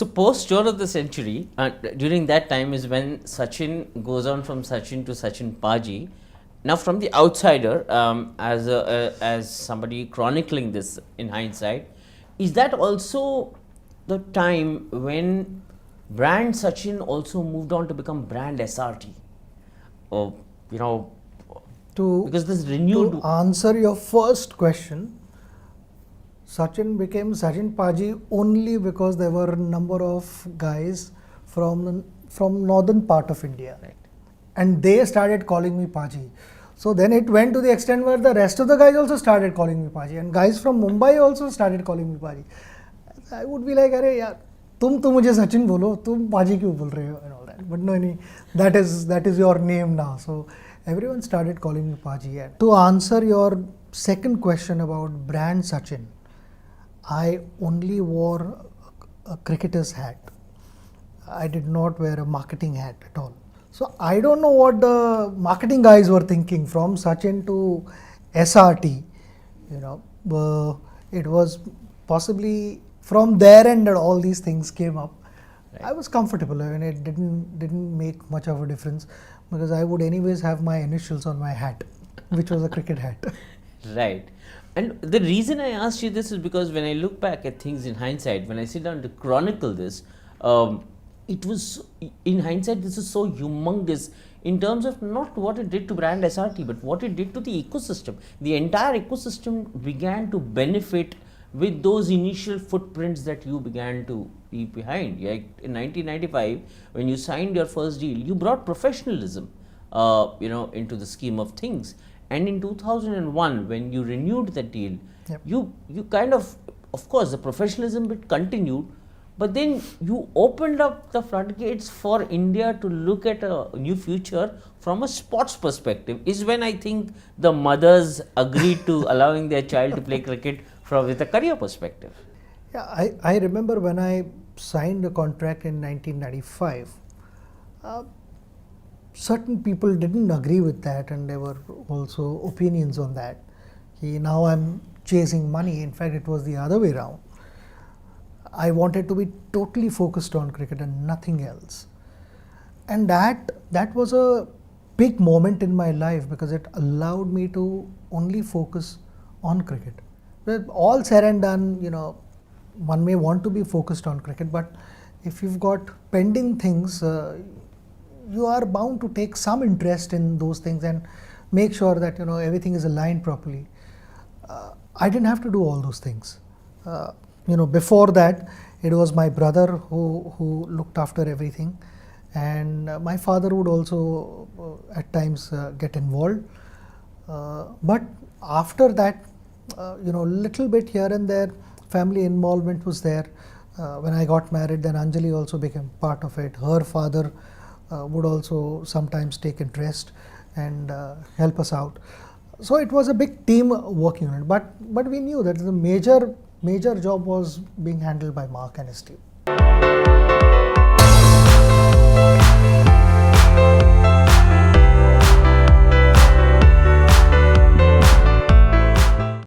So post turn of the century, during that time is when Sachin goes on from Sachin to Sachin Paji. Now, from the outsider, as somebody chronicling this in hindsight, is that also the time when brand Sachin also moved on to become brand SRT? Or you know, because this renewed. To answer your first question, Sachin became Sachin Paji only because there were a number of guys from northern part of India, Right. and they started calling me Paji. So then it went to the extent where the rest of the guys also started calling me Paji, and guys from Mumbai also started calling me Paji. I would be like, अरे यार तुम तो मुझे सचिन बोलो, तुम पाजी क्यों बोल रहे हो, and all that. But no, that is your name now. So everyone started calling me Paji. And to answer your second question about brand Sachin, I only wore a cricketer's hat. I did not wear a marketing hat at all. So I don't know what the marketing guys were thinking from Sachin to SRT. It was possibly from their end that all these things came up. Right. I was comfortable. I mean, it didn't make much of a difference because I would anyways have my initials on my hat, which was a cricket hat. Right. And the reason I asked you this is because when I look back at things in hindsight, when I sit down to chronicle this, it was, in hindsight, this is so humongous in terms of not what it did to brand SRT, but what it did to the ecosystem. The entire ecosystem began to benefit with those initial footprints that you began to leave behind. Like in 1995, when you signed your first deal, you brought professionalism, into the scheme of things. And in 2001, when you renewed the deal, Yep. you kind of course, the professionalism bit continued, but then you opened up the floodgates for India to look at a new future from a sports perspective. Is when I think the mothers agreed to allowing their child to play cricket with a career perspective. Yeah, I remember when I signed a contract in 1995, certain people didn't agree with that, and there were also opinions on that. Now I'm chasing money. In fact, it was the other way around. I wanted to be totally focused on cricket and nothing else. And that was a big moment in my life because it allowed me to only focus on cricket. With all said and done, one may want to be focused on cricket, but if you've got pending things, you are bound to take some interest in those things and make sure that everything is aligned properly. I didn't have to do all those things. Before that, it was my brother who looked after everything, and my father would also at times get involved. But after that, little bit here and there, family involvement was there. When I got married, then Anjali also became part of it. Her father would also sometimes take interest and help us out. So it was a big team working on it. But we knew that the major job was being handled by Mark and his team.